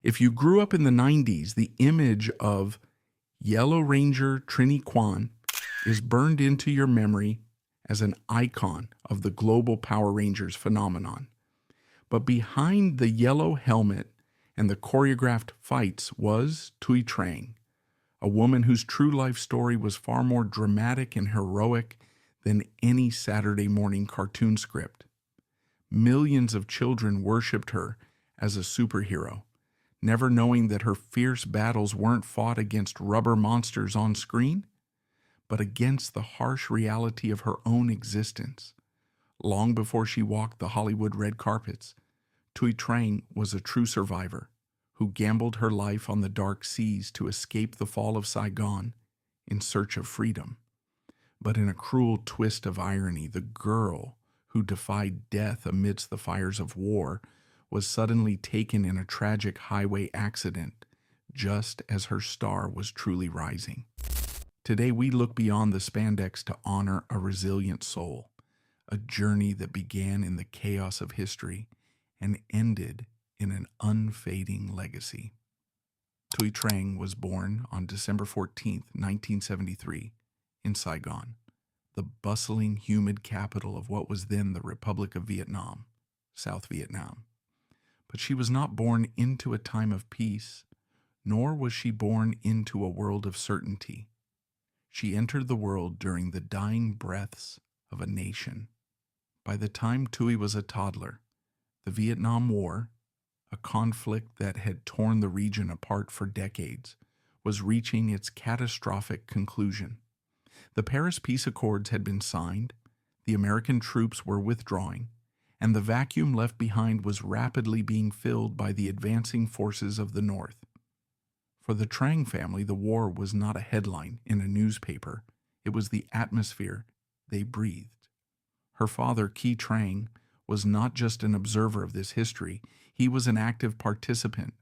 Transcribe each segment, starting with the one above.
If you grew up in the 90s, the image of Yellow Ranger Trini Kwan is burned into your memory as an icon of the global Power Rangers phenomenon. But behind the yellow helmet and the choreographed fights was Thuy Trang, a woman whose true life story was far more dramatic and heroic than any Saturday morning cartoon script. Millions of children worshipped her as a superhero, never knowing that her fierce battles weren't fought against rubber monsters on screen, but against the harsh reality of her own existence. Long before she walked the Hollywood red carpets, Thuy Trang was a true survivor who gambled her life on the dark seas to escape the fall of Saigon in search of freedom. But in a cruel twist of irony, the girl who defied death amidst the fires of war was suddenly taken in a tragic highway accident, just as her star was truly rising. Today we look beyond the spandex to honor a resilient soul, a journey that began in the chaos of history and ended in an unfading legacy. Thuy Trang was born on December 14, 1973, in Saigon, the bustling, humid capital of what was then the Republic of Vietnam, South Vietnam. But she was not born into a time of peace, nor was she born into a world of certainty. She entered the world during the dying breaths of a nation. By the time Thuy was a toddler, the Vietnam War, a conflict that had torn the region apart for decades, was reaching its catastrophic conclusion. The Paris Peace Accords had been signed, the American troops were withdrawing, and the vacuum left behind was rapidly being filled by the advancing forces of the North. For the Trang family, the war was not a headline in a newspaper. It was the atmosphere they breathed. Her father, Thuy Trang, was not just an observer of this history. He was an active participant.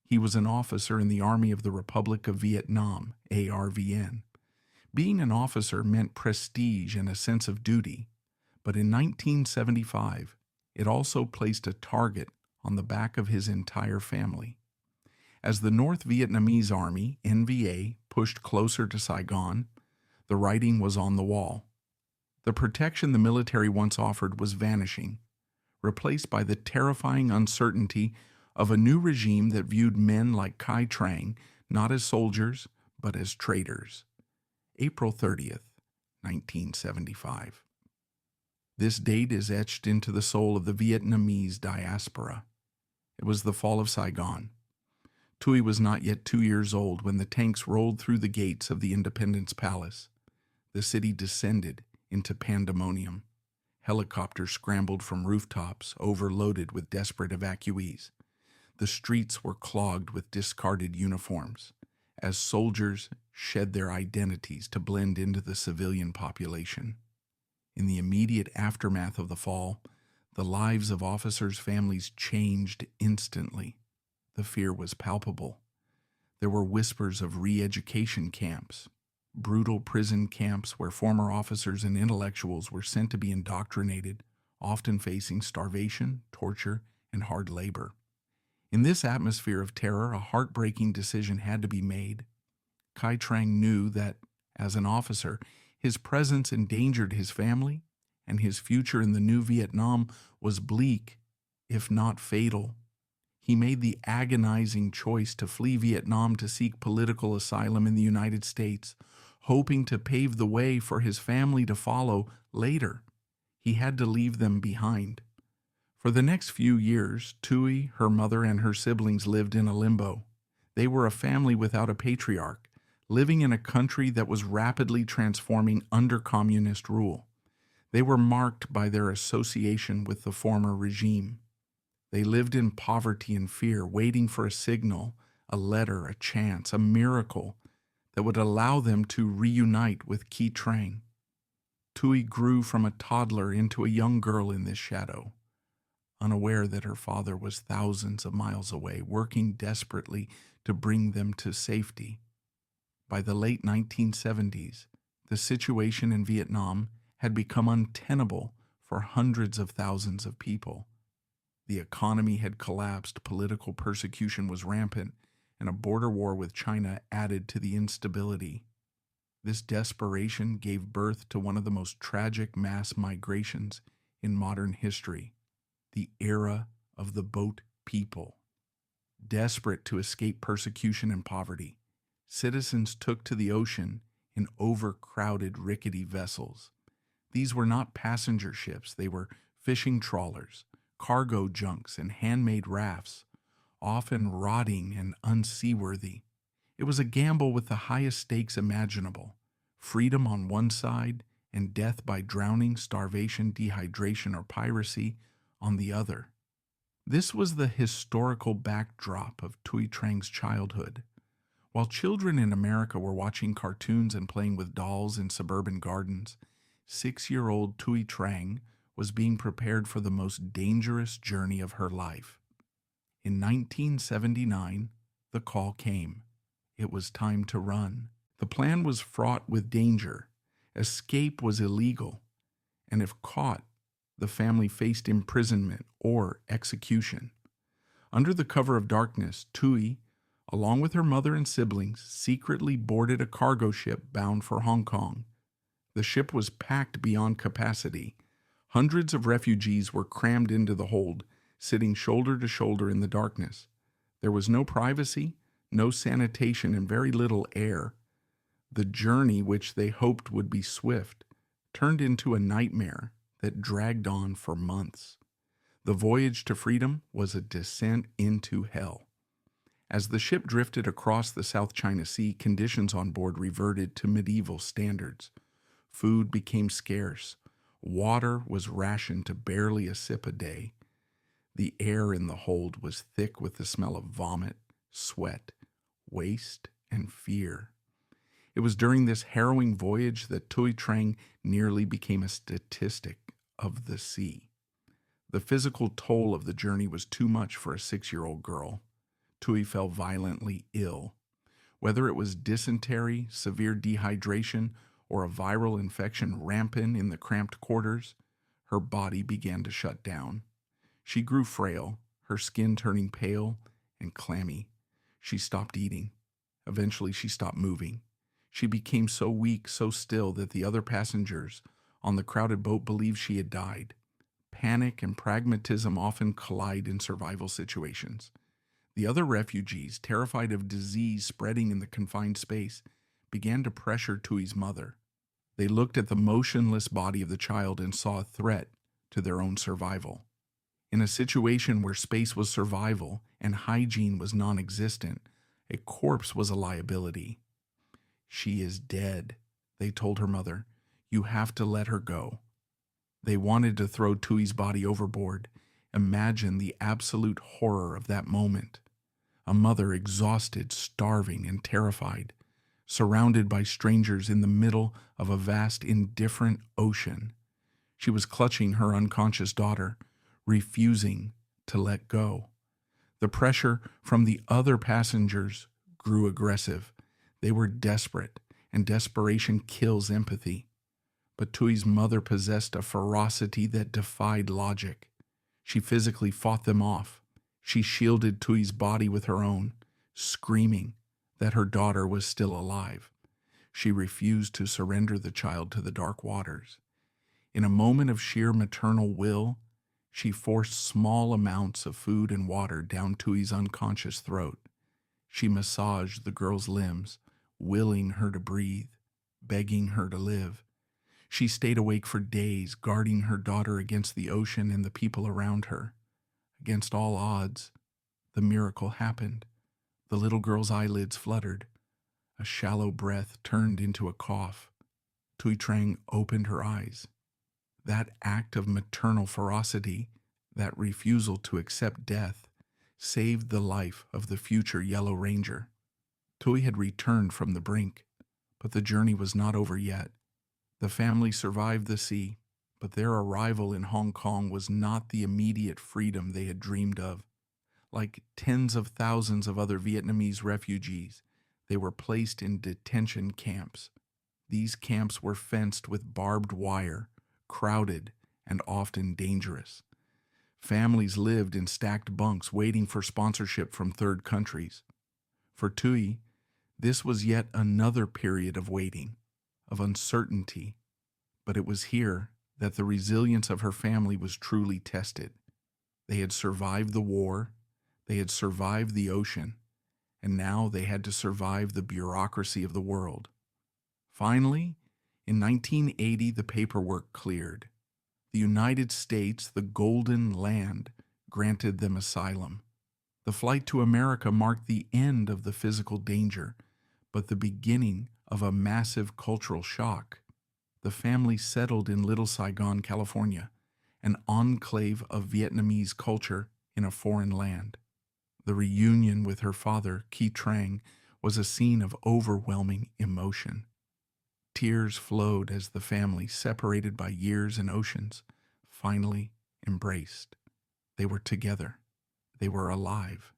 He was an officer in the Army of the Republic of Vietnam, ARVN. Being an officer meant prestige and a sense of duty, but in 1975, it also placed a target on the back of his entire family. As the North Vietnamese Army, NVA, pushed closer to Saigon, the writing was on the wall. The protection the military once offered was vanishing, replaced by the terrifying uncertainty of a new regime that viewed men like Thuy Trang not as soldiers, but as traitors. April 30th, 1975. This date is etched into the soul of the Vietnamese diaspora. It was the fall of Saigon. Thuy was not yet 2 years old when the tanks rolled through the gates of the Independence Palace. The city descended into pandemonium. Helicopters scrambled from rooftops, overloaded with desperate evacuees. The streets were clogged with discarded uniforms, as soldiers shed their identities to blend into the civilian population. In the immediate aftermath of the fall, the lives of officers' families changed instantly. The fear was palpable. There were whispers of re-education camps, brutal prison camps where former officers and intellectuals were sent to be indoctrinated, often facing starvation, torture, and hard labor. In this atmosphere of terror, a heartbreaking decision had to be made. Thuy Trang knew that, as an officer, his presence endangered his family, and his future in the new Vietnam was bleak, if not fatal. He made the agonizing choice to flee Vietnam to seek political asylum in the United States, hoping to pave the way for his family to follow later. He had to leave them behind. For the next few years, Thuy, her mother, and her siblings lived in a limbo. They were a family without a patriarch, living in a country that was rapidly transforming under communist rule. They were marked by their association with the former regime. They lived in poverty and fear, waiting for a signal, a letter, a chance, a miracle that would allow them to reunite with Thuy Trang. Thuy grew from a toddler into a young girl in this shadow, unaware that her father was thousands of miles away, working desperately to bring them to safety. By the late 1970s, the situation in Vietnam had become untenable for hundreds of thousands of people. The economy had collapsed, political persecution was rampant, and a border war with China added to the instability. This desperation gave birth to one of the most tragic mass migrations in modern history, the era of the boat people. Desperate to escape persecution and poverty, citizens took to the ocean in overcrowded, rickety vessels. These were not passenger ships, they were fishing trawlers, cargo junks, and handmade rafts, often rotting and unseaworthy. It was a gamble with the highest stakes imaginable: freedom on one side and death by drowning, starvation, dehydration, or piracy on the other. This was the historical backdrop of Thuy Trang's childhood. While children in America were watching cartoons and playing with dolls in suburban gardens, 6-year-old Thuy Trang was being prepared for the most dangerous journey of her life. In 1979, the call came. It was time to run. The plan was fraught with danger. Escape was illegal, and if caught, the family faced imprisonment or execution. Under the cover of darkness, Thuy, along with her mother and siblings, secretly boarded a cargo ship bound for Hong Kong. The ship was packed beyond capacity. Hundreds of refugees were crammed into the hold, sitting shoulder to shoulder in the darkness. There was no privacy, no sanitation, and very little air. The journey, which they hoped would be swift, turned into a nightmare that dragged on for months. The voyage to freedom was a descent into hell. As the ship drifted across the South China Sea, conditions on board reverted to medieval standards. Food became scarce. Water was rationed to barely a sip a day. The air in the hold was thick with the smell of vomit, sweat, waste, and fear. It was during this harrowing voyage that Thuy Trang nearly became a statistic of the sea. The physical toll of the journey was too much for a 6-year-old girl. Thuy fell violently ill. Whether it was dysentery, severe dehydration, or a viral infection rampant in the cramped quarters, her body began to shut down. She grew frail, her skin turning pale and clammy. She stopped eating. Eventually, she stopped moving. She became so weak, so still, that the other passengers on the crowded boat believed she had died. Panic and pragmatism often collide in survival situations. The other refugees, terrified of disease spreading in the confined space, began to pressure Thuy's mother. They looked at the motionless body of the child and saw a threat to their own survival. In a situation where space was survival and hygiene was non-existent, a corpse was a liability. "She is dead," they told her mother. "You have to let her go." They wanted to throw Thuy's body overboard. Imagine the absolute horror of that moment. A mother exhausted, starving, and terrified, surrounded by strangers in the middle of a vast, indifferent ocean. She was clutching her unconscious daughter, refusing to let go. The pressure from the other passengers grew aggressive. They were desperate, and desperation kills empathy. But Thuy's mother possessed a ferocity that defied logic. She physically fought them off. She shielded Thuy's body with her own, screaming that her daughter was still alive. She refused to surrender the child to the dark waters. In a moment of sheer maternal will, she forced small amounts of food and water down Thuy's unconscious throat. She massaged the girl's limbs, willing her to breathe, begging her to live. She stayed awake for days, guarding her daughter against the ocean and the people around her. Against all odds, the miracle happened. The little girl's eyelids fluttered. A shallow breath turned into a cough. Thuy Trang opened her eyes. That act of maternal ferocity, that refusal to accept death, saved the life of the future Yellow Ranger. Thuy had returned from the brink, but the journey was not over yet. The family survived the sea, but their arrival in Hong Kong was not the immediate freedom they had dreamed of. Like tens of thousands of other Vietnamese refugees, they were placed in detention camps. These camps were fenced with barbed wire, crowded, and often dangerous. Families lived in stacked bunks waiting for sponsorship from third countries. For Thuy, this was yet another period of waiting, of uncertainty, but it was here that the resilience of her family was truly tested. They had survived the war, they had survived the ocean, and now they had to survive the bureaucracy of the world. Finally, in 1980, the paperwork cleared. The United States, the Golden Land, granted them asylum. The flight to America marked the end of the physical danger, but the beginning of a massive cultural shock. The family settled in Little Saigon, California, an enclave of Vietnamese culture in a foreign land. The reunion with her father, Thuy Trang, was a scene of overwhelming emotion. Tears flowed as the family, separated by years and oceans, finally embraced. They were together. They were alive,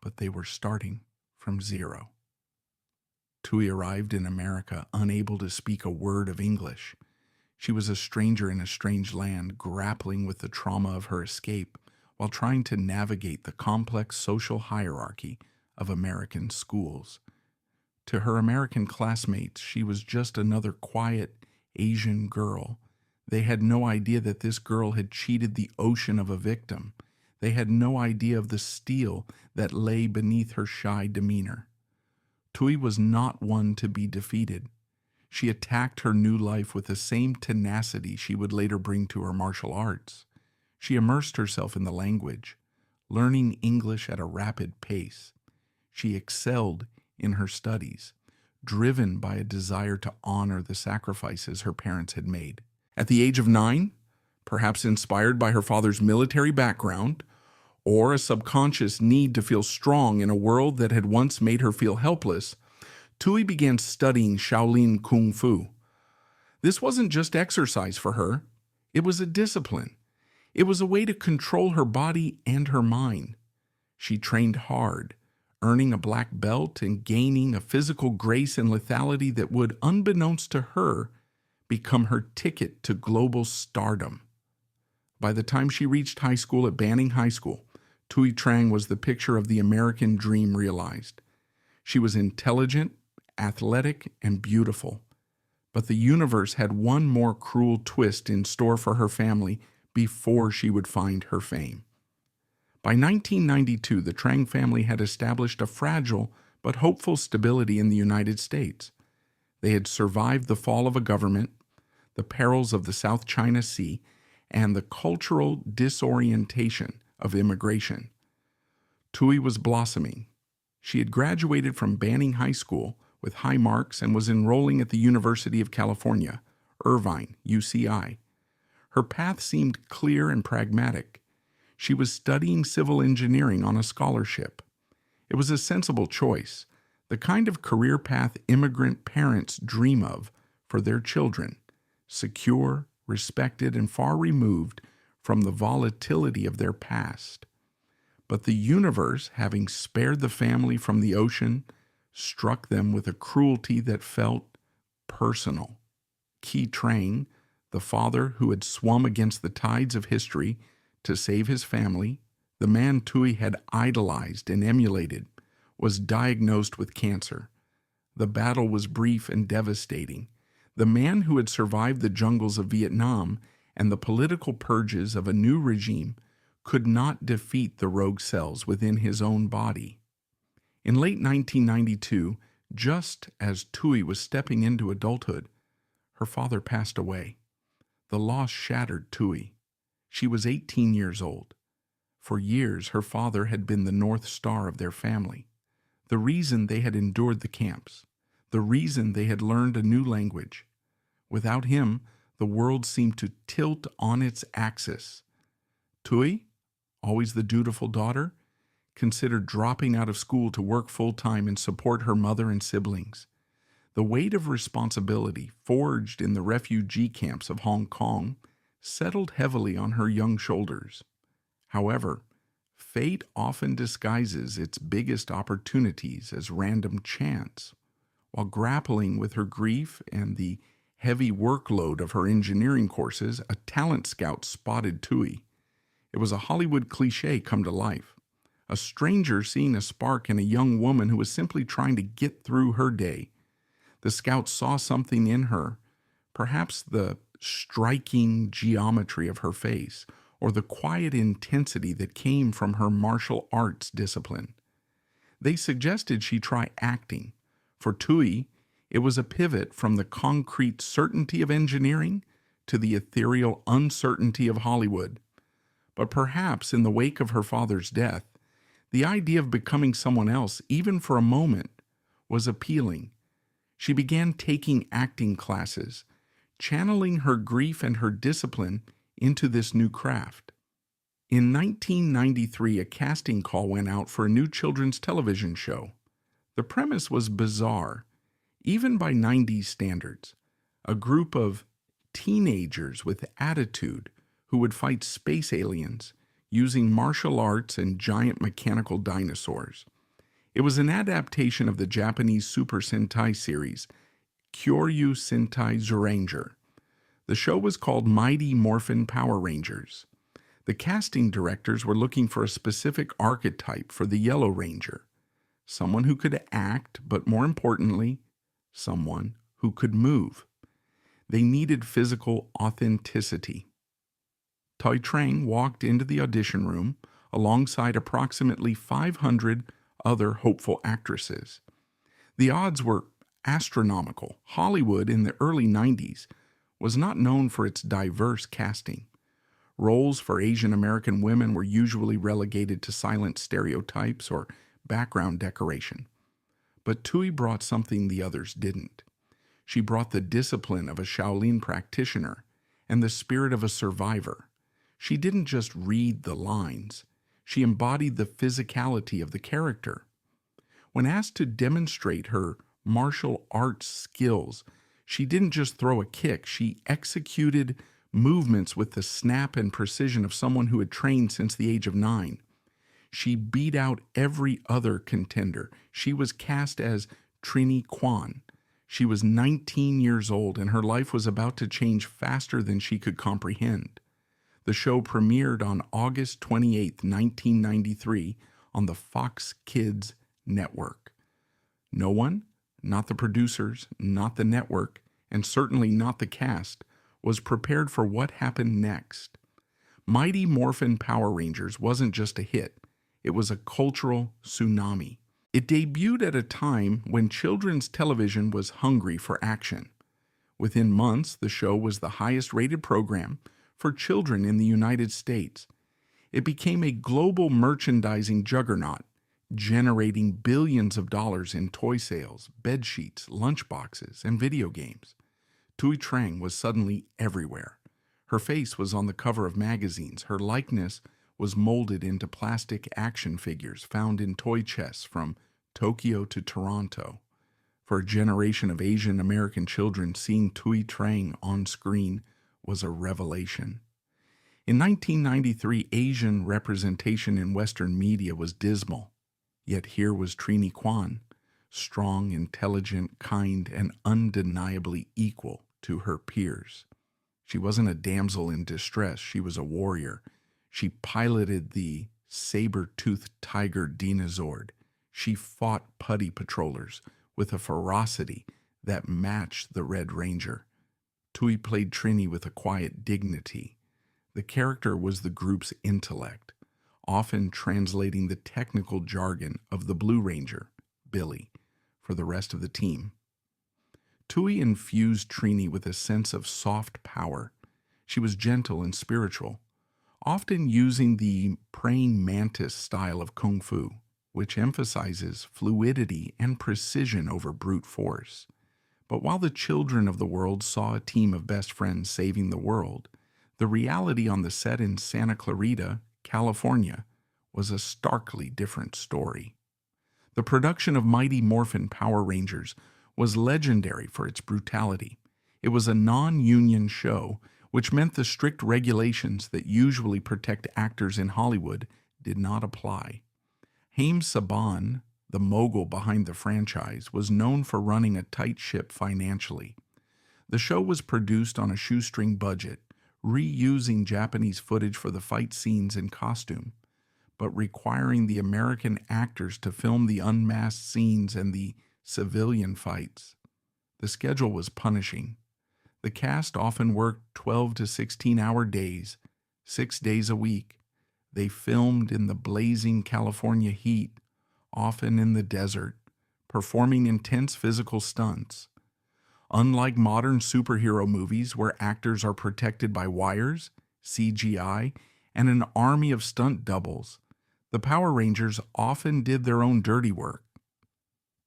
but they were starting from zero. Thuy arrived in America unable to speak a word of English. She was a stranger in a strange land, grappling with the trauma of her escape while trying to navigate the complex social hierarchy of American schools. To her American classmates, she was just another quiet Asian girl. They had no idea that this girl had cheated the ocean of a victim. They had no idea of the steel that lay beneath her shy demeanor. Thuy was not one to be defeated. She attacked her new life with the same tenacity she would later bring to her martial arts. She immersed herself in the language, learning English at a rapid pace. She excelled in her studies, driven by a desire to honor the sacrifices her parents had made. At the age of 9, perhaps inspired by her father's military background, or a subconscious need to feel strong in a world that had once made her feel helpless, Thuy began studying Shaolin Kung Fu. This wasn't just exercise for her, it was a discipline. It was a way to control her body and her mind. She trained hard, earning a black belt and gaining a physical grace and lethality that would, unbeknownst to her, become her ticket to global stardom. By the time she reached high school at Banning High School, Thuy Trang was the picture of the American dream realized. She was intelligent, athletic, and beautiful. But the universe had one more cruel twist in store for her family before she would find her fame. By 1992, the Trang family had established a fragile but hopeful stability in the United States. They had survived the fall of a government, the perils of the South China Sea, and the cultural disorientation of immigration. Thuy was blossoming. She had graduated from Banning High School with high marks and was enrolling at the University of California, Irvine, UCI. Her path seemed clear and pragmatic. She was studying civil engineering on a scholarship. It was a sensible choice, the kind of career path immigrant parents dream of for their children, secure, respected, and far removed from the volatility of their past. But the universe, having spared the family from the ocean, struck them with a cruelty that felt personal. Thuy Trang, the father who had swum against the tides of history to save his family, the man Thuy had idolized and emulated, was diagnosed with cancer. The battle was brief and devastating. The man who had survived the jungles of Vietnam and the political purges of a new regime could not defeat the rogue cells within his own body. In late 1992, just as Thuy was stepping into adulthood, her father passed away. The loss shattered Thuy. She was 18 years old. For years, her father had been the North Star of their family, the reason they had endured the camps, the reason they had learned a new language. Without him, the world seemed to tilt on its axis. Thuy, always the dutiful daughter, considered dropping out of school to work full-time and support her mother and siblings. The weight of responsibility, forged in the refugee camps of Hong Kong, settled heavily on her young shoulders. However, fate often disguises its biggest opportunities as random chance. While grappling with her grief and the heavy workload of her engineering courses, a talent scout spotted Thuy. It was a Hollywood cliche come to life. A stranger seeing a spark in a young woman who was simply trying to get through her day. The scouts saw something in her, perhaps the striking geometry of her face, or the quiet intensity that came from her martial arts discipline. They suggested she try acting. For Thuy, it was a pivot from the concrete certainty of engineering to the ethereal uncertainty of Hollywood. But perhaps in the wake of her father's death, the idea of becoming someone else, even for a moment, was appealing. She began taking acting classes, channeling her grief and her discipline into this new craft. In 1993, a casting call went out for a new children's television show. The premise was bizarre, even by 90s standards. A group of teenagers with attitude who would fight space aliens using martial arts and giant mechanical dinosaurs. It was an adaptation of the Japanese Super Sentai series, Kyoryu Sentai Zuranger. The show was called Mighty Morphin Power Rangers. The casting directors were looking for a specific archetype for the Yellow Ranger, someone who could act, but more importantly, someone who could move. They needed physical authenticity. Thuy Trang walked into the audition room alongside approximately 500 other hopeful actresses. The odds were astronomical. Hollywood in the early 90s was not known for its diverse casting. Roles for Asian American women were usually relegated to silent stereotypes or background decoration. But Thuy brought something the others didn't. She brought the discipline of a Shaolin practitioner and the spirit of a survivor. She didn't just read the lines. She embodied the physicality of the character. When asked to demonstrate her martial arts skills, she didn't just throw a kick. She executed movements with the snap and precision of someone who had trained since the age of 9. She beat out every other contender. She was cast as Trini Kwan. She was 19 years old, and her life was about to change faster than she could comprehend. The show premiered on August 28, 1993, on the Fox Kids network. No one, not the producers, not the network, and certainly not the cast, was prepared for what happened next. Mighty Morphin Power Rangers wasn't just a hit, it was a cultural tsunami. It debuted at a time when children's television was hungry for action. Within months, the show was the highest-rated program for children in the United States. It became a global merchandising juggernaut, generating billions of dollars in toy sales, bed sheets, lunchboxes, and video games. Thuy Trang was suddenly everywhere. Her face was on the cover of magazines. Her likeness was molded into plastic action figures found in toy chests from Tokyo to Toronto. For a generation of Asian American children, seeing Thuy Trang on screen was a revelation. In 1993, Asian representation in Western media was dismal. Yet here was Trini Kwan, strong, intelligent, kind, and undeniably equal to her peers. She wasn't a damsel in distress, she was a warrior. She piloted the saber-toothed tiger Dinozord. She fought putty patrollers with a ferocity that matched the Red Ranger. Thuy played Trini with a quiet dignity. The character was the group's intellect, often translating the technical jargon of the Blue Ranger, Billy, for the rest of the team. Thuy infused Trini with a sense of soft power. She was gentle and spiritual, often using the praying mantis style of kung fu, which emphasizes fluidity and precision over brute force. But while the children of the world saw a team of best friends saving the world, the reality on the set in Santa Clarita, California, was a starkly different story. The production of Mighty Morphin Power Rangers was legendary for its brutality. It was a non-union show, which meant the strict regulations that usually protect actors in Hollywood did not apply. Haim Saban, the mogul behind the franchise, was known for running a tight ship financially. The show was produced on a shoestring budget, reusing Japanese footage for the fight scenes and costume, but requiring the American actors to film the unmasked scenes and the civilian fights. The schedule was punishing. The cast often worked 12 to 16-hour days, 6 days a week. They filmed in the blazing California heat, often in the desert, performing intense physical stunts. Unlike modern superhero movies where actors are protected by wires, CGI, and an army of stunt doubles, the Power Rangers often did their own dirty work.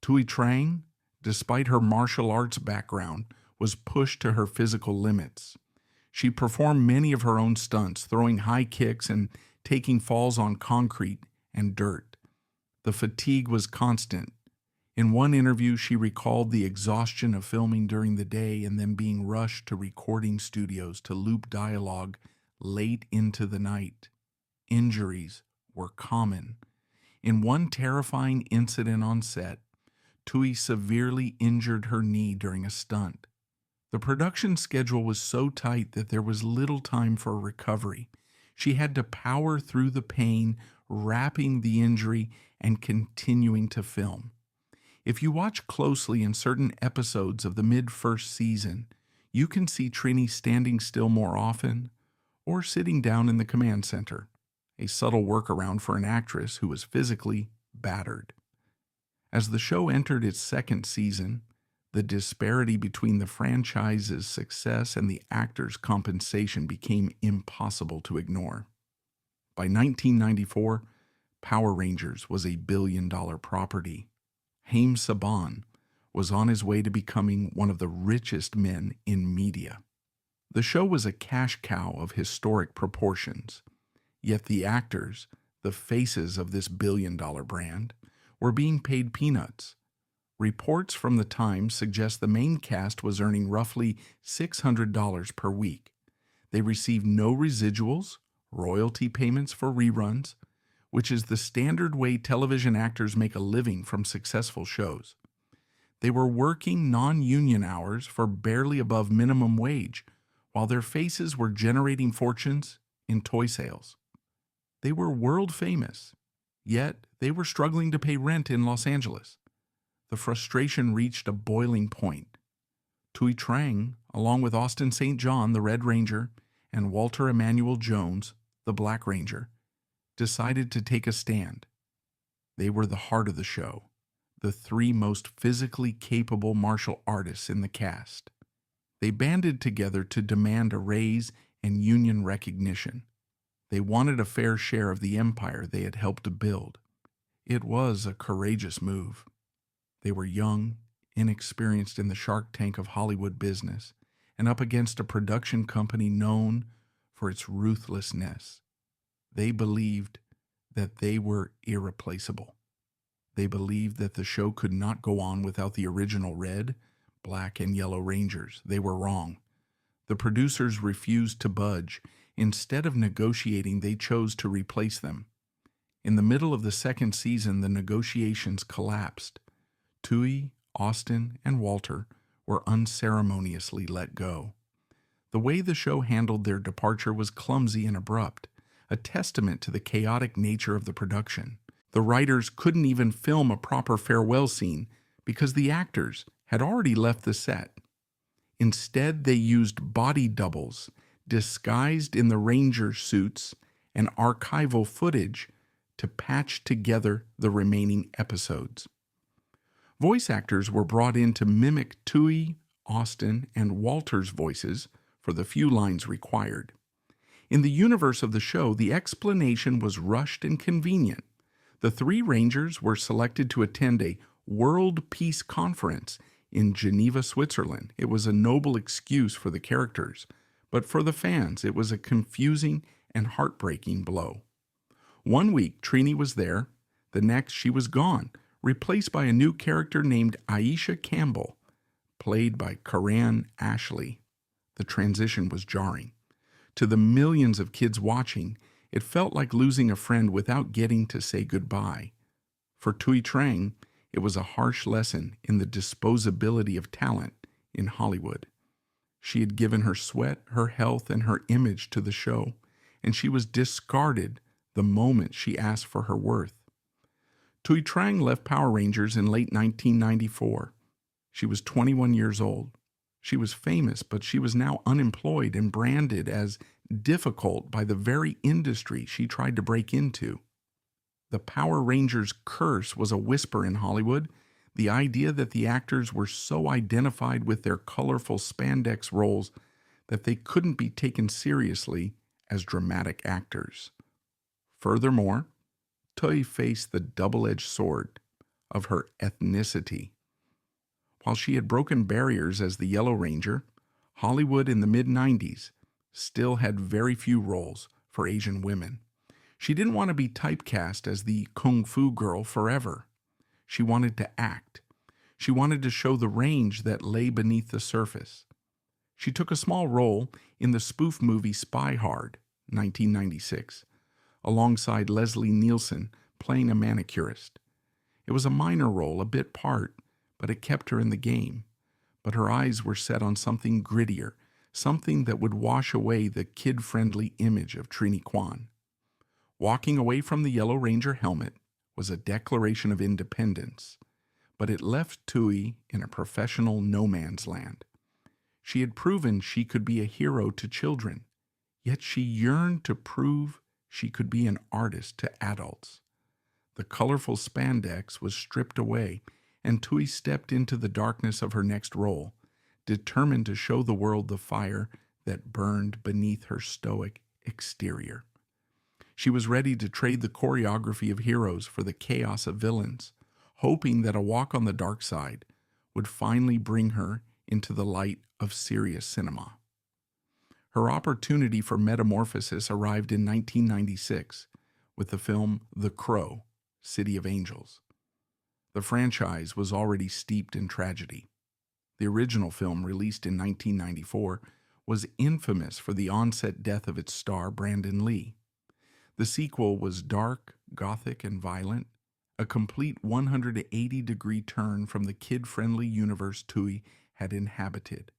Thuy Trang, despite her martial arts background, was pushed to her physical limits. She performed many of her own stunts, throwing high kicks and taking falls on concrete and dirt. The fatigue was constant. In one interview, she recalled the exhaustion of filming during the day and then being rushed to recording studios to loop dialogue late into the night. Injuries were common. In one terrifying incident on set, Thuy severely injured her knee during a stunt. The production schedule was so tight that there was little time for recovery. She had to power through the pain, wrapping the injury, and continuing to film. If you watch closely in certain episodes of the mid-first season, you can see Trini standing still more often or sitting down in the command center, a subtle workaround for an actress who was physically battered. As the show entered its second season, the disparity between the franchise's success and the actors' compensation became impossible to ignore. By 1994, Power Rangers was a billion-dollar property. Haim Saban was on his way to becoming one of the richest men in media. The show was a cash cow of historic proportions, yet the actors, the faces of this billion-dollar brand, were being paid peanuts. Reports from the Times suggest the main cast was earning roughly $600 per week. They received no residuals, royalty payments for reruns, which is the standard way television actors make a living from successful shows. They were working non-union hours for barely above minimum wage, while their faces were generating fortunes in toy sales. They were world famous, yet they were struggling to pay rent in Los Angeles. The frustration reached a boiling point. Thuy Trang, along with Austin St. John, the Red Ranger, and Walter Emmanuel Jones, the Black Ranger, decided to take a stand. They were the heart of the show, the three most physically capable martial artists in the cast. They banded together to demand a raise and union recognition. They wanted a fair share of the empire they had helped to build. It was a courageous move. They were young, inexperienced in the Shark Tank of Hollywood business, and up against a production company known for its ruthlessness. They believed that they were irreplaceable. They believed that the show could not go on without the original Red, Black, and Yellow Rangers. They were wrong. The producers refused to budge. Instead of negotiating, they chose to replace them. In the middle of the second season, the negotiations collapsed. Thuy, Austin, and Walter were unceremoniously let go. The way the show handled their departure was clumsy and abrupt, a testament to the chaotic nature of the production. The writers couldn't even film a proper farewell scene because the actors had already left the set. Instead, they used body doubles disguised in the Ranger suits and archival footage to patch together the remaining episodes. Voice actors were brought in to mimic Thuy, Austin, and Walter's voices for the few lines required. In the universe of the show, the explanation was rushed and convenient. The three Rangers were selected to attend a World Peace Conference in Geneva, Switzerland. It was a noble excuse for the characters, but for the fans, it was a confusing and heartbreaking blow. One week, Trini was there. The next, she was gone, replaced by a new character named Aisha Campbell, played by Karan Ashley. The transition was jarring. To the millions of kids watching, it felt like losing a friend without getting to say goodbye. For Thuy Trang, it was a harsh lesson in the disposability of talent in Hollywood. She had given her sweat, her health, and her image to the show, and she was discarded the moment she asked for her worth. Thuy Trang left Power Rangers in late 1994. She was 21 years old. She was famous, but she was now unemployed and branded as difficult by the very industry she tried to break into. The Power Rangers curse was a whisper in Hollywood, the idea that the actors were so identified with their colorful spandex roles that they couldn't be taken seriously as dramatic actors. Furthermore, Thuy faced the double-edged sword of her ethnicity. While she had broken barriers as the Yellow Ranger, Hollywood in the mid-90s still had very few roles for Asian women. She didn't want to be typecast as the Kung Fu girl forever. She wanted to act. She wanted to show the range that lay beneath the surface. She took a small role in the spoof movie Spy Hard, 1996, alongside Leslie Nielsen playing a manicurist. It was a minor role, a bit part, but it kept her in the game. But her eyes were set on something grittier, something that would wash away the kid-friendly image of Trini Kwan. Walking away from the Yellow Ranger helmet was a declaration of independence, but it left Thuy in a professional no-man's land. She had proven she could be a hero to children, yet she yearned to prove she could be an artist to adults. The colorful spandex was stripped away, and Thuy stepped into the darkness of her next role, determined to show the world the fire that burned beneath her stoic exterior. She was ready to trade the choreography of heroes for the chaos of villains, hoping that a walk on the dark side would finally bring her into the light of serious cinema. Her opportunity for metamorphosis arrived in 1996 with the film The Crow, City of Angels. The franchise was already steeped in tragedy. The original film, released in 1994, was infamous for the on-set death of its star, Brandon Lee. The sequel was dark, gothic, and violent, a complete 180-degree turn from the kid-friendly universe Thuy had inhabited.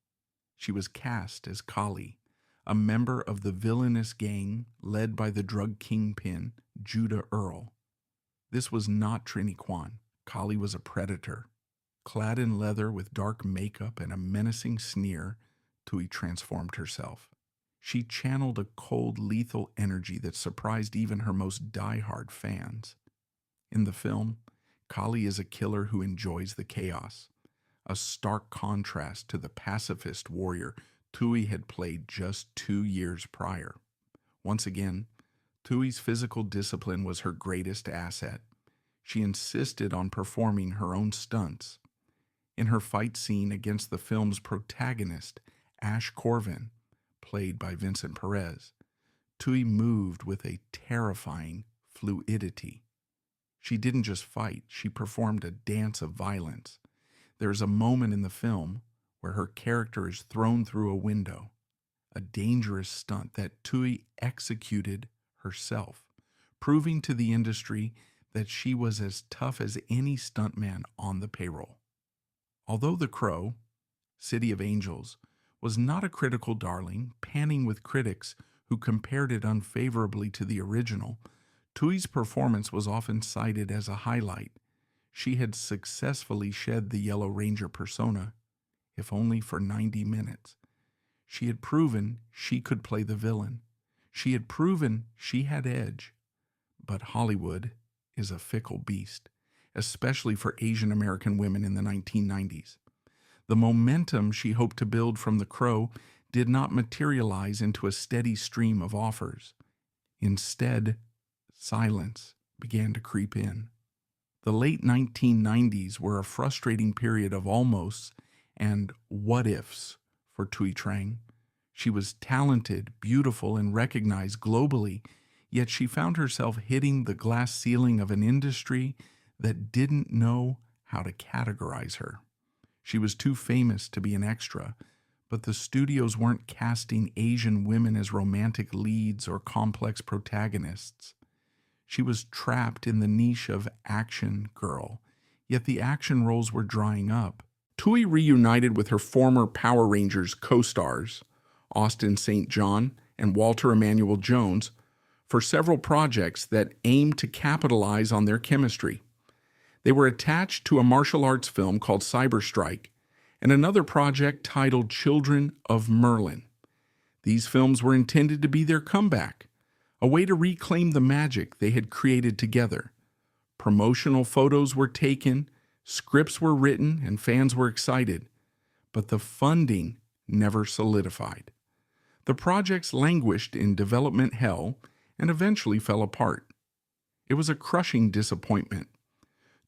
She was cast as Kali, a member of the villainous gang led by the drug kingpin Judah Earl. This was not Trini Kwan. Kali was a predator. Clad in leather with dark makeup and a menacing sneer, Thuy transformed herself. She channeled a cold, lethal energy that surprised even her most die-hard fans. In the film, Kali is a killer who enjoys the chaos, a stark contrast to the pacifist warrior Thuy had played just 2 years prior. Once again, Thuy's physical discipline was her greatest asset. She insisted on performing her own stunts. In her fight scene against the film's protagonist, Ash Corvin, played by Vincent Perez, Thuy moved with a terrifying fluidity. She didn't just fight, she performed a dance of violence. There's a moment in the film where her character is thrown through a window, a dangerous stunt that Thuy executed herself, proving to the industry that she was as tough as any stuntman on the payroll. Although The Crow, City of Angels, was not a critical darling, panning with critics who compared it unfavorably to the original, Thuy's performance was often cited as a highlight. She had successfully shed the Yellow Ranger persona, if only for 90 minutes. She had proven she could play the villain. She had proven she had edge. But Hollywood is a fickle beast, especially for Asian American women in the 1990s. The momentum she hoped to build from The Crow did not materialize into a steady stream of offers. Instead, silence began to creep in. The late 1990s were a frustrating period of almosts and what-ifs for Thuy Trang. She was talented, beautiful, and recognized globally, yet she found herself hitting the glass ceiling of an industry that didn't know how to categorize her. She was too famous to be an extra, but the studios weren't casting Asian women as romantic leads or complex protagonists. She was trapped in the niche of action girl, yet the action roles were drying up. Thuy reunited with her former Power Rangers co-stars, Austin St. John and Walter Emmanuel Jones, for several projects that aimed to capitalize on their chemistry. They were attached to a martial arts film called Cyber Strike and another project titled Children of Merlin. These films were intended to be their comeback, a way to reclaim the magic they had created together. Promotional photos were taken, scripts were written, and fans were excited, but the funding never solidified. The projects languished in development hell and eventually fell apart. It was a crushing disappointment.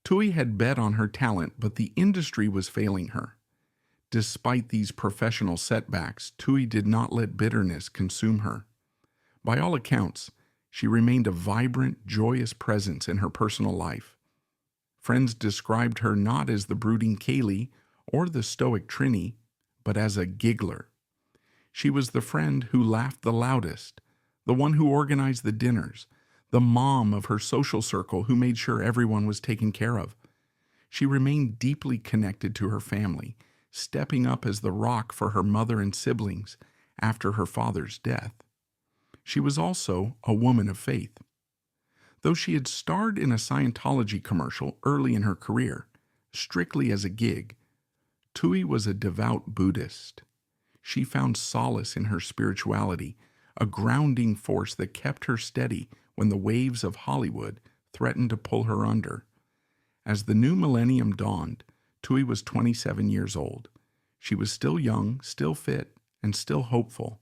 Thuy had bet on her talent, but the industry was failing her. Despite these professional setbacks, Thuy did not let bitterness consume her. By all accounts, she remained a vibrant, joyous presence in her personal life. Friends described her not as the brooding Kaylee or the stoic Trini, but as a giggler. She was the friend who laughed the loudest, the one who organized the dinners, the mom of her social circle who made sure everyone was taken care of. She remained deeply connected to her family, stepping up as the rock for her mother and siblings after her father's death. She was also a woman of faith. Though she had starred in a Scientology commercial early in her career, strictly as a gig, Thuy was a devout Buddhist. She found solace in her spirituality, a grounding force that kept her steady when the waves of Hollywood threatened to pull her under. As the new millennium dawned, Thuy was 27 years old. She was still young, still fit, and still hopeful.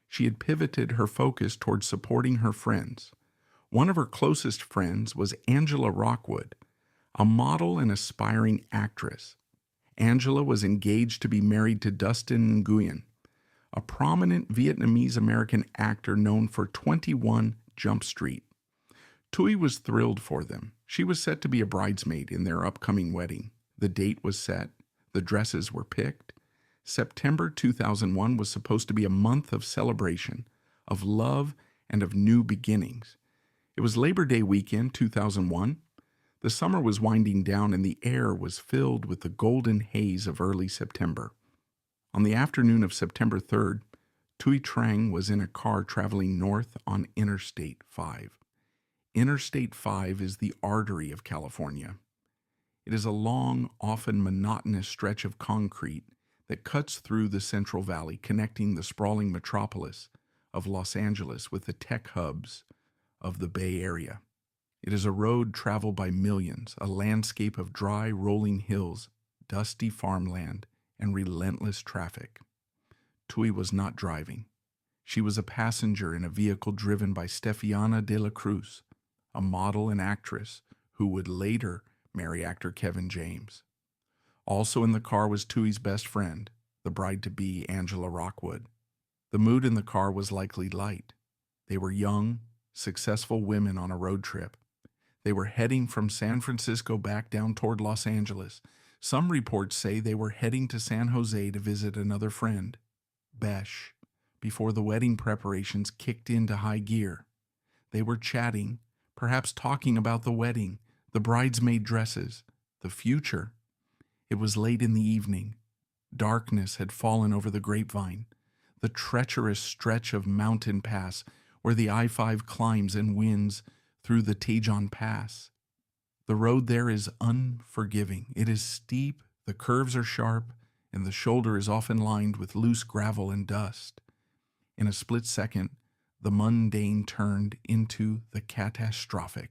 She had pivoted her focus towards supporting her friends. One of her closest friends was Angela Rockwood, a model and aspiring actress. Angela was engaged to be married to Dustin Nguyen, a prominent Vietnamese-American actor known for 21 Jump Street. Thuy was thrilled for them. She was set to be a bridesmaid in their upcoming wedding. The date was set. The dresses were picked. September 2001 was supposed to be a month of celebration, of love, and of new beginnings. It was Labor Day weekend 2001. The summer was winding down and the air was filled with the golden haze of early September. On the afternoon of September 3rd, Thuy Trang was in a car traveling north on Interstate 5. Interstate 5 is the artery of California. It is a long, often monotonous stretch of concrete that cuts through the Central Valley, connecting the sprawling metropolis of Los Angeles with the tech hubs of the Bay Area. It is a road traveled by millions, a landscape of dry, rolling hills, dusty farmland, and relentless traffic. Thuy was not driving. She was a passenger in a vehicle driven by Stefiana de la Cruz, a model and actress who would later marry actor Kevin James. Also in the car was Thuy's best friend, the bride-to-be Angela Rockwood. The mood in the car was likely light. They were young, successful women on a road trip. They were heading from San Francisco back down toward Los Angeles. Some reports say they were heading to San Jose to visit another friend, Besh, before the wedding preparations kicked into high gear. They were chatting, perhaps talking about the wedding, the bridesmaid dresses, the future. It was late in the evening. Darkness had fallen over the Grapevine, the treacherous stretch of mountain pass where the I-5 climbs and winds through the Tejon Pass. The road there is unforgiving. It is steep, the curves are sharp, and the shoulder is often lined with loose gravel and dust. In a split second, the mundane turned into the catastrophic.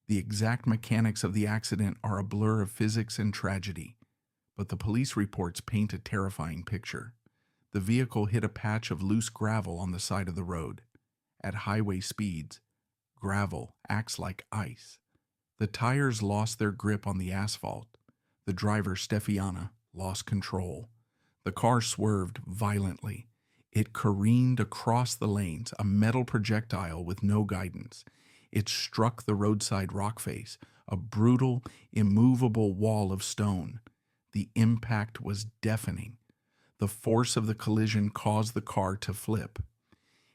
The exact mechanics of the accident are a blur of physics and tragedy, but the police reports paint a terrifying picture. The vehicle hit a patch of loose gravel on the side of the road. At highway speeds, gravel acts like ice. The tires lost their grip on the asphalt. The driver, Stefiana, lost control. The car swerved violently. It careened across the lanes, a metal projectile with no guidance. It struck the roadside rock face, a brutal, immovable wall of stone. The impact was deafening. The force of the collision caused the car to flip.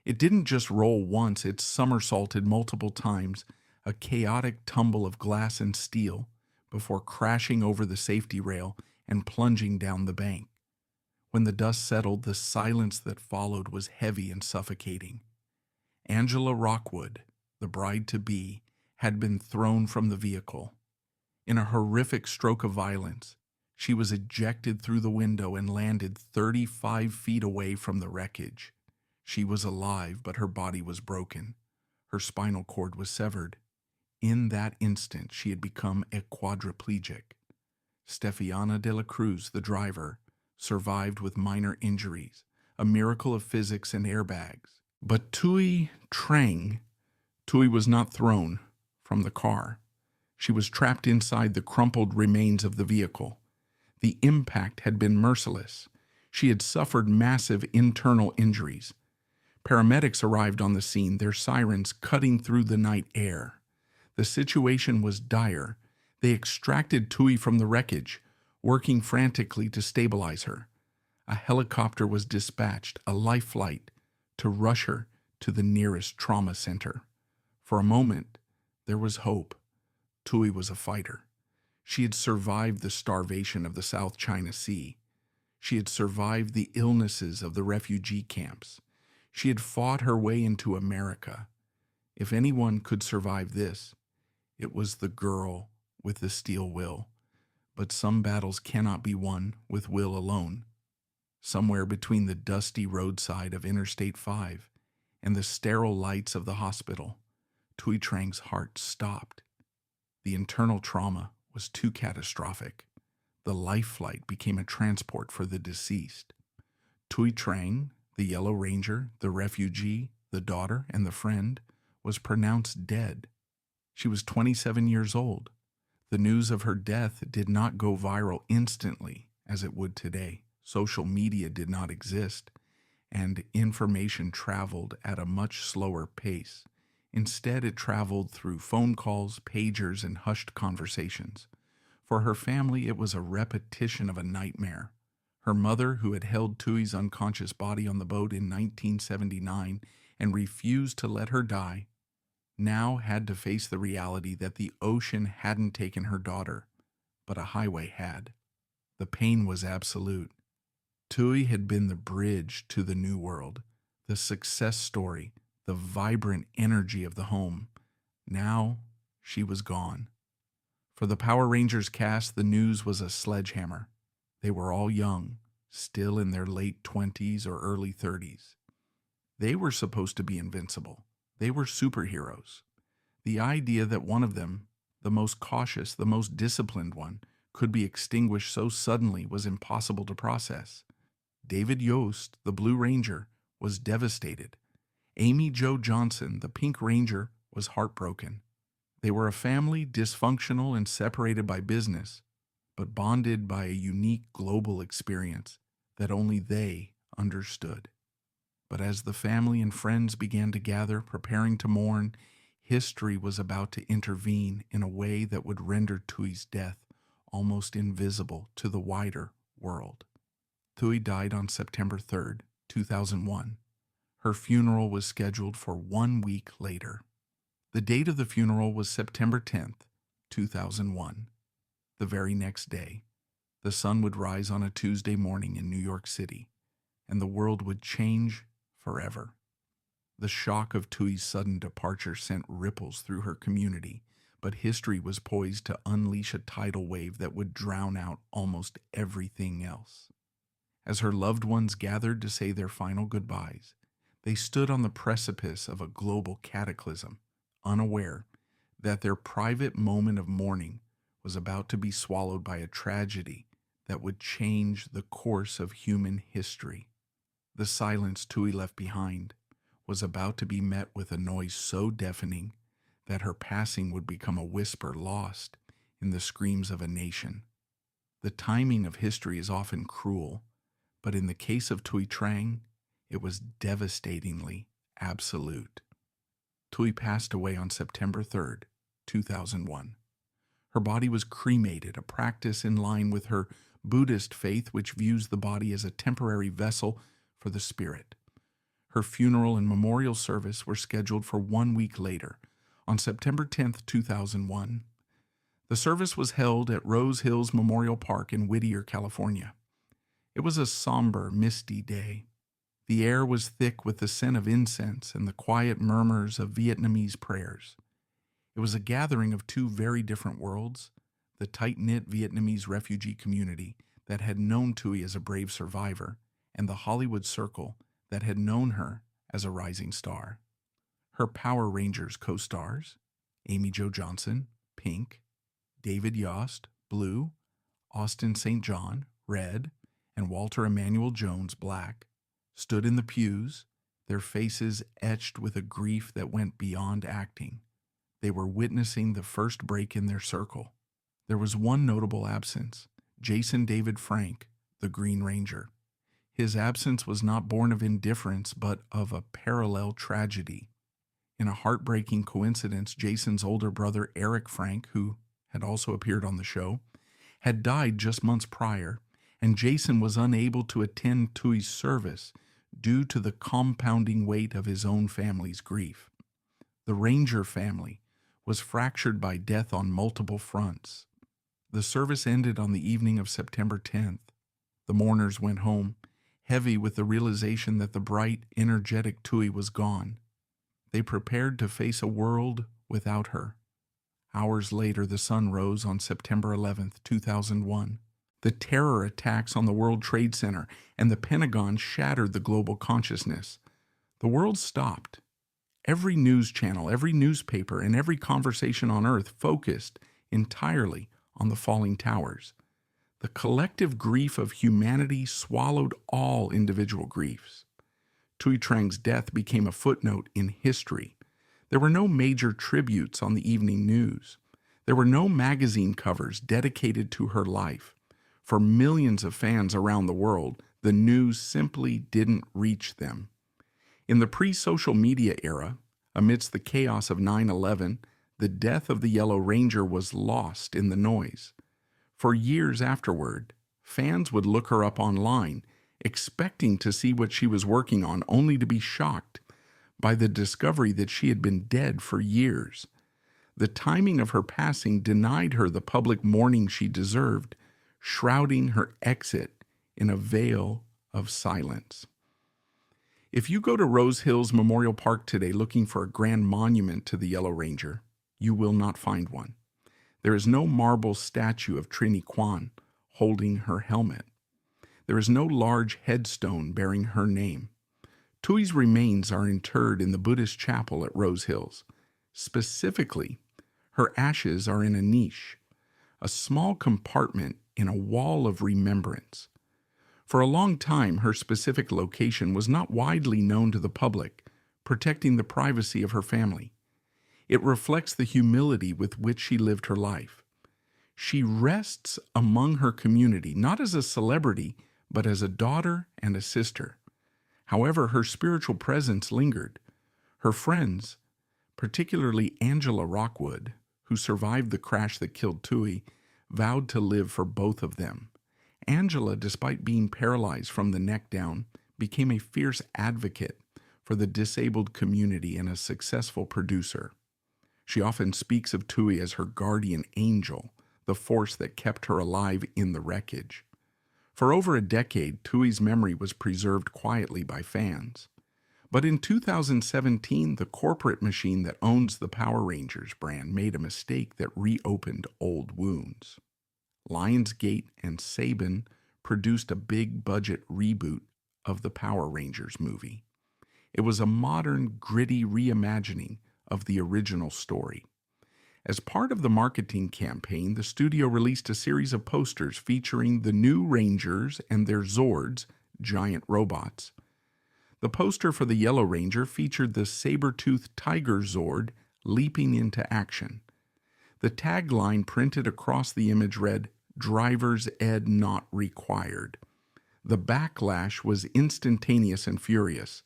It didn't just roll once, it somersaulted multiple times, a chaotic tumble of glass and steel, before crashing over the safety rail and plunging down the bank. When the dust settled, the silence that followed was heavy and suffocating. Angela Rockwood, the bride-to-be, had been thrown from the vehicle. In a horrific stroke of violence, she was ejected through the window and landed 35 feet away from the wreckage. She was alive, but her body was broken. Her spinal cord was severed. In that instant, she had become a quadriplegic. Stefiana de la Cruz, the driver, survived with minor injuries, a miracle of physics and airbags. But Thuy Trang, Thuy was not thrown from the car. She was trapped inside the crumpled remains of the vehicle. The impact had been merciless. She had suffered massive internal injuries. Paramedics arrived on the scene, their sirens cutting through the night air. The situation was dire. They extracted Thuy from the wreckage, working frantically to stabilize her. A helicopter was dispatched, a life flight, to rush her to the nearest trauma center. For a moment, there was hope. Thuy was a fighter. She had survived the starvation of the South China Sea. She had survived the illnesses of the refugee camps. She had fought her way into America. If anyone could survive this, it was the girl with the steel will. But some battles cannot be won with will alone. Somewhere between the dusty roadside of Interstate 5 and the sterile lights of the hospital, Thuy Trang's heart stopped. The internal trauma was too catastrophic. The life flight became a transport for the deceased. Thuy Trang, the Yellow Ranger, the refugee, the daughter, and the friend, was pronounced dead. She was 27 years old. The news of her death did not go viral instantly as it would today. Social media did not exist, and information traveled at a much slower pace. Instead, it traveled through phone calls, pagers, and hushed conversations. For her family, it was a repetition of a nightmare. Her mother, who had held Thuy's unconscious body on the boat in 1979 and refused to let her die, now had to face the reality that the ocean hadn't taken her daughter, but a highway had. The pain was absolute. Thuy had been the bridge to the new world, the success story, the vibrant energy of the home. Now she was gone. For the Power Rangers cast, the news was a sledgehammer. They were all young, still in their late 20s or early 30s. They were supposed to be invincible. They were superheroes. The idea that one of them, the most cautious, the most disciplined one, could be extinguished so suddenly was impossible to process. David Yost, the Blue Ranger, was devastated. Amy Jo Johnson, the Pink Ranger, was heartbroken. They were a family, dysfunctional and separated by business, but bonded by a unique global experience that only they understood. But as the family and friends began to gather, preparing to mourn, history was about to intervene in a way that would render Thuy's death almost invisible to the wider world. Thuy died on September 3rd, 2001. Her funeral was scheduled for 1 week later. The date of the funeral was September 10th, 2001. The very next day, the sun would rise on a Tuesday morning in New York City, and the world would change forever. The shock of Thuy's sudden departure sent ripples through her community, but history was poised to unleash a tidal wave that would drown out almost everything else. As her loved ones gathered to say their final goodbyes, they stood on the precipice of a global cataclysm, unaware that their private moment of mourning was about to be swallowed by a tragedy that would change the course of human history. The silence Thuy left behind was about to be met with a noise so deafening that her passing would become a whisper lost in the screams of a nation. The timing of history is often cruel, but in the case of Thuy Trang, it was devastatingly absolute. Thuy passed away on September 3rd, 2001. Her body was cremated, a practice in line with her Buddhist faith, which views the body as a temporary vessel for the spirit. Her funeral and memorial service were scheduled for 1 week later, on September 10th, 2001. The service was held at Rose Hills Memorial Park in Whittier, California. It was a somber, misty day. The air was thick with the scent of incense and the quiet murmurs of Vietnamese prayers. It was a gathering of two very different worlds, the tight-knit Vietnamese refugee community that had known Thuy as a brave survivor, and the Hollywood circle that had known her as a rising star. Her Power Rangers co-stars, Amy Jo Johnson, Pink, David Yost, Blue, Austin St. John, Red, and Walter Emmanuel Jones, Black, stood in the pews, their faces etched with a grief that went beyond acting. They were witnessing the first break in their circle. There was one notable absence, Jason David Frank, the Green Ranger. His absence was not born of indifference, but of a parallel tragedy. In a heartbreaking coincidence, Jason's older brother, Eric Frank, who had also appeared on the show, had died just months prior, and Jason was unable to attend Thuy's service due to the compounding weight of his own family's grief. The Ranger family was fractured by death on multiple fronts. The service ended on the evening of September 10th. The mourners went home, heavy with the realization that the bright, energetic Thuy was gone. They prepared to face a world without her. Hours later, the sun rose on September 11th, 2001. The terror attacks on the World Trade Center and the Pentagon shattered the global consciousness. The world stopped. Every news channel, every newspaper, and every conversation on Earth focused entirely on the falling towers. The collective grief of humanity swallowed all individual griefs. Thuy Trang's death became a footnote in history. There were no major tributes on the evening news. There were no magazine covers dedicated to her life. For millions of fans around the world, the news simply didn't reach them. In the pre-social media era, amidst the chaos of 9/11, the death of the Yellow Ranger was lost in the noise. For years afterward, fans would look her up online, expecting to see what she was working on, only to be shocked by the discovery that she had been dead for years. The timing of her passing denied her the public mourning she deserved, shrouding her exit in a veil of silence. If you go to Rose Hills Memorial Park today looking for a grand monument to the Yellow Ranger, you will not find one. There is no marble statue of Trini Kwan holding her helmet. There is no large headstone bearing her name. Thuy's remains are interred in the Buddhist chapel at Rose Hills. Specifically, her ashes are in a niche, a small compartment in a wall of remembrance. For a long time, her specific location was not widely known to the public, protecting the privacy of her family. It reflects the humility with which she lived her life. She rests among her community, not as a celebrity, but as a daughter and a sister. However, her spiritual presence lingered. Her friends, particularly Angela Rockwood, who survived the crash that killed Thuy, vowed to live for both of them. Angela, despite being paralyzed from the neck down, became a fierce advocate for the disabled community and a successful producer. She often speaks of Thuy as her guardian angel, the force that kept her alive in the wreckage. For over a decade, Thuy's memory was preserved quietly by fans. But in 2017, the corporate machine that owns the Power Rangers brand made a mistake that reopened old wounds. Lionsgate and Saban produced a big-budget reboot of the Power Rangers movie. It was a modern, gritty reimagining of the original story. As part of the marketing campaign, the studio released a series of posters featuring the new Rangers and their Zords, giant robots. The poster for the Yellow Ranger featured the saber-toothed tiger Zord leaping into action. The tagline printed across the image read, "Driver's ed not required." The backlash was instantaneous and furious.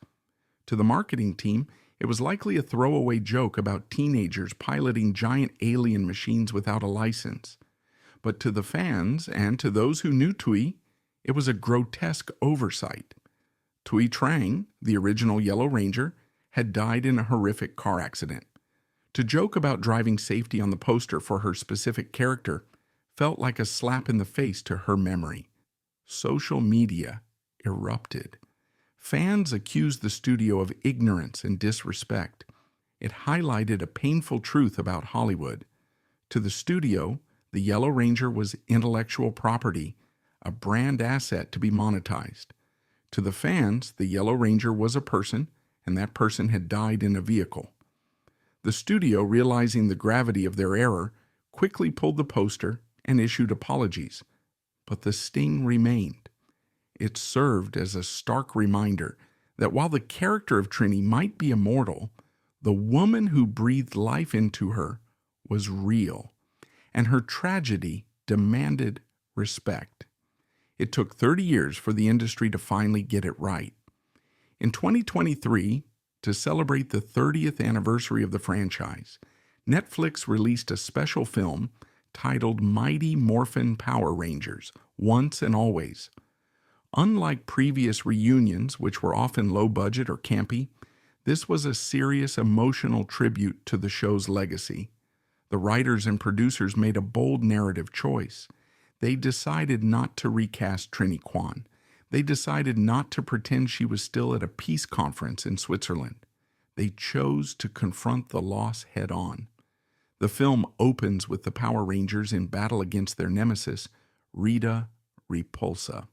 To the marketing team, it was likely a throwaway joke about teenagers piloting giant alien machines without a license. But to the fans and to those who knew Thuy, it was a grotesque oversight. Thuy Trang, the original Yellow Ranger, had died in a horrific car accident. To joke about driving safety on the poster for her specific character felt like a slap in the face to her memory. Social media erupted. Fans accused the studio of ignorance and disrespect. It highlighted a painful truth about Hollywood. To the studio, the Yellow Ranger was intellectual property, a brand asset to be monetized. To the fans, the Yellow Ranger was a person, and that person had died in a vehicle. The studio, realizing the gravity of their error, quickly pulled the poster and issued apologies. But the sting remained. It served as a stark reminder that while the character of Trini might be immortal, the woman who breathed life into her was real, and her tragedy demanded respect. It took 30 years for the industry to finally get it right. In 2023, to celebrate the 30th anniversary of the franchise, Netflix released a special film titled Mighty Morphin Power Rangers, Once and Always. Unlike previous reunions, which were often low budget or campy, this was a serious emotional tribute to the show's legacy. The writers and producers made a bold narrative choice. They decided not to recast Trini Kwan. They decided not to pretend she was still at a peace conference in Switzerland. They chose to confront the loss head-on. The film opens with the Power Rangers in battle against their nemesis, Rita Repulsa.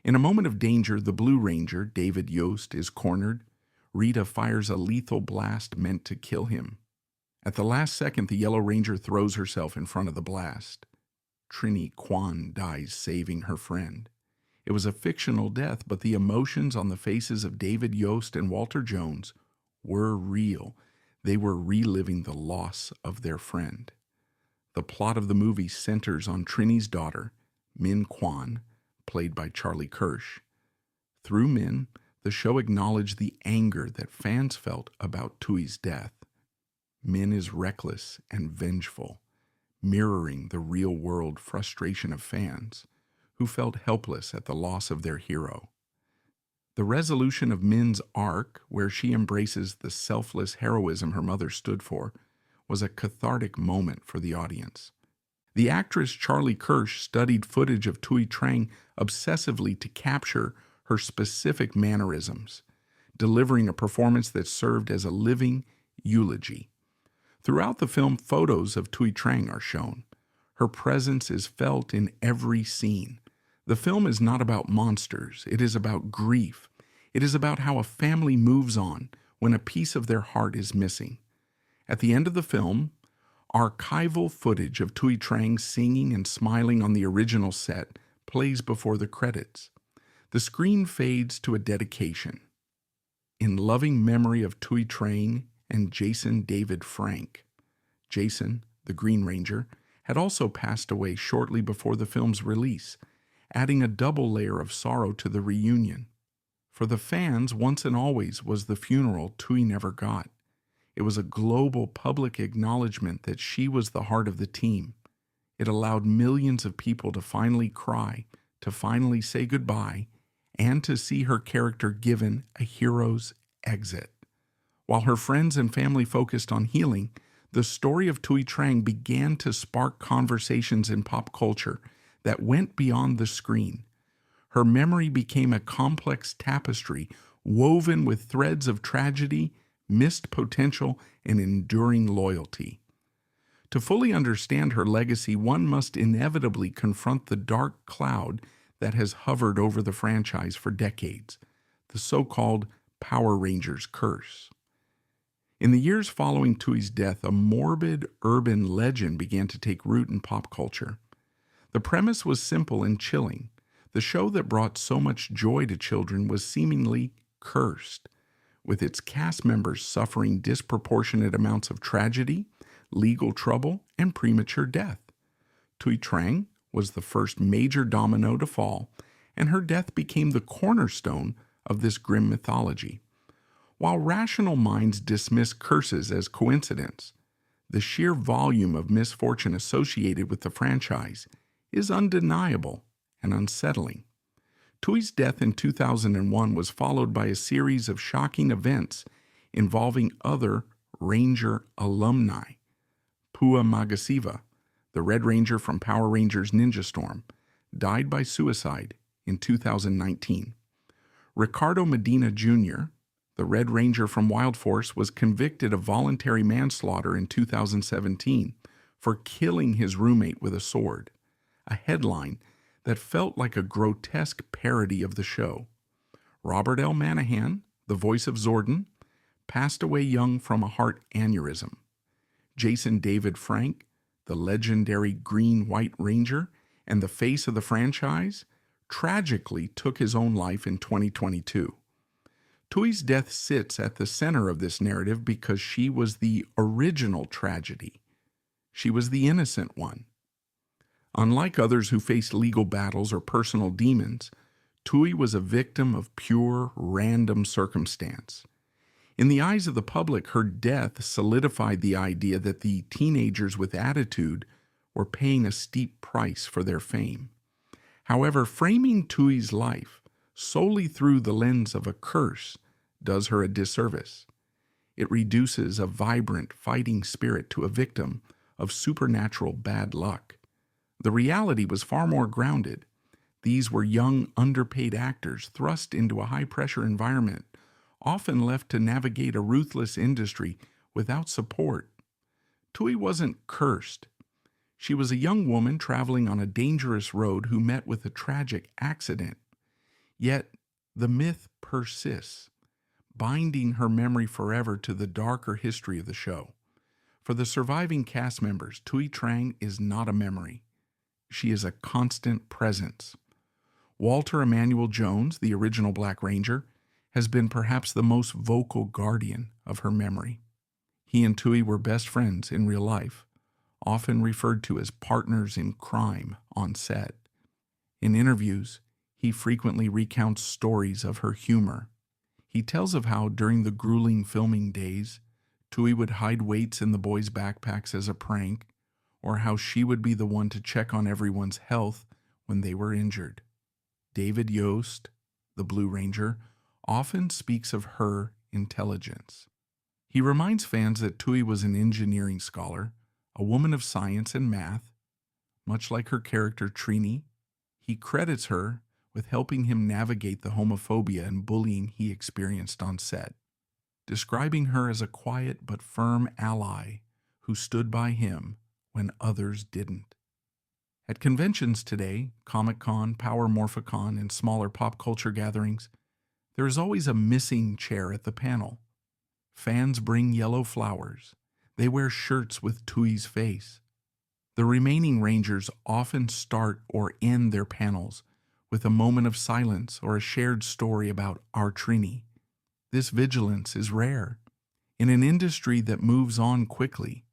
In a moment of danger, the Blue Ranger, David Yost, is cornered. Rita fires a lethal blast meant to kill him. At the last second, the Yellow Ranger throws herself in front of the blast. Trini Kwan dies saving her friend. It was a fictional death, but the emotions on the faces of David Yost and Walter Jones were real. They were reliving the loss of their friend. The plot of the movie centers on Trini's daughter, Min Kwan, played by Charlie Kirsch. Through Min, the show acknowledged the anger that fans felt about Thuy's death. Min is reckless and vengeful, mirroring the real-world frustration of fans who felt helpless at the loss of their hero. The resolution of Min's arc, where she embraces the selfless heroism her mother stood for, was a cathartic moment for the audience. The actress Charlie Kirsch studied footage of Thuy Trang obsessively to capture her specific mannerisms, delivering a performance that served as a living eulogy. Throughout the film, photos of Thuy Trang are shown. Her presence is felt in every scene. The film is not about monsters. It is about grief. It is about how a family moves on when a piece of their heart is missing. At the end of the film, archival footage of Thuy Trang singing and smiling on the original set plays before the credits. The screen fades to a dedication. In loving memory of Thuy Trang and Jason David Frank. Jason, the Green Ranger, had also passed away shortly before the film's release, adding a double layer of sorrow to the reunion. For the fans, Once and Always was the funeral Thuy never got. It was a global public acknowledgement that she was the heart of the team. It allowed millions of people to finally cry, to finally say goodbye, and to see her character given a hero's exit. While her friends and family focused on healing, the story of Thuy Trang began to spark conversations in pop culture that went beyond the screen. Her memory became a complex tapestry woven with threads of tragedy, missed potential, and enduring loyalty. To fully understand her legacy, one must inevitably confront the dark cloud that has hovered over the franchise for decades, the so-called Power Rangers curse. In the years following Thuy's death, a morbid urban legend began to take root in pop culture. The premise was simple and chilling. The show that brought so much joy to children was seemingly cursed, with its cast members suffering disproportionate amounts of tragedy, legal trouble, and premature death. Thuy Trang was the first major domino to fall, and her death became the cornerstone of this grim mythology. While rational minds dismiss curses as coincidence, the sheer volume of misfortune associated with the franchise is undeniable and unsettling. Thuy's death in 2001 was followed by a series of shocking events involving other Ranger alumni, Pua Magasiva, the Red Ranger from Power Rangers Ninja Storm, died by suicide in 2019. Ricardo Medina Jr., the Red Ranger from Wild Force, was convicted of voluntary manslaughter in 2017 for killing his roommate with a sword, a headline that felt like a grotesque parody of the show. Robert L. Manahan, the voice of Zordon, passed away young from a heart aneurysm. Jason David Frank, the legendary Green-White Ranger and the face of the franchise, tragically took his own life in 2022. Thuy's death sits at the center of this narrative because she was the original tragedy. She was the innocent one. Unlike others who faced legal battles or personal demons, Thuy was a victim of pure, random circumstance. In the eyes of the public, her death solidified the idea that the teenagers with attitude were paying a steep price for their fame. However, framing Thuy's life solely through the lens of a curse does her a disservice. It reduces a vibrant, fighting spirit to a victim of supernatural bad luck. The reality was far more grounded. These were young, underpaid actors thrust into a high-pressure environment, often left to navigate a ruthless industry without support. Thuy wasn't cursed. She was a young woman traveling on a dangerous road who met with a tragic accident. Yet the myth persists, binding her memory forever to the darker history of the show. For the surviving cast members, Thuy Trang is not a memory. She is a constant presence. Walter Emmanuel Jones, the original Black Ranger, has been perhaps the most vocal guardian of her memory. He and Thuy were best friends in real life, often referred to as partners in crime on set. In interviews, he frequently recounts stories of her humor. He tells of how, during the grueling filming days, Thuy would hide weights in the boys' backpacks as a prank, or how she would be the one to check on everyone's health when they were injured. David Yost, the Blue Ranger, often speaks of her intelligence. He reminds fans that Thuy was an engineering scholar, a woman of science and math. Much like her character Trini, he credits her with helping him navigate the homophobia and bullying he experienced on set, describing her as a quiet but firm ally who stood by him when others didn't. At conventions today, Comic-Con, Power Morphicon, and smaller pop culture gatherings, there is always a missing chair at the panel. Fans bring yellow flowers. They wear shirts with Thuy's face. The remaining Rangers often start or end their panels with a moment of silence or a shared story about our Trini. This vigilance is rare. In an industry that moves on quickly,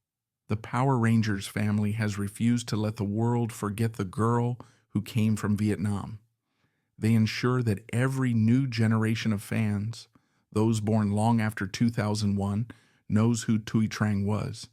the Power Rangers family has refused to let the world forget the girl who came from Vietnam. They ensure that every new generation of fans, those born long after 2001, knows who Thuy Trang was.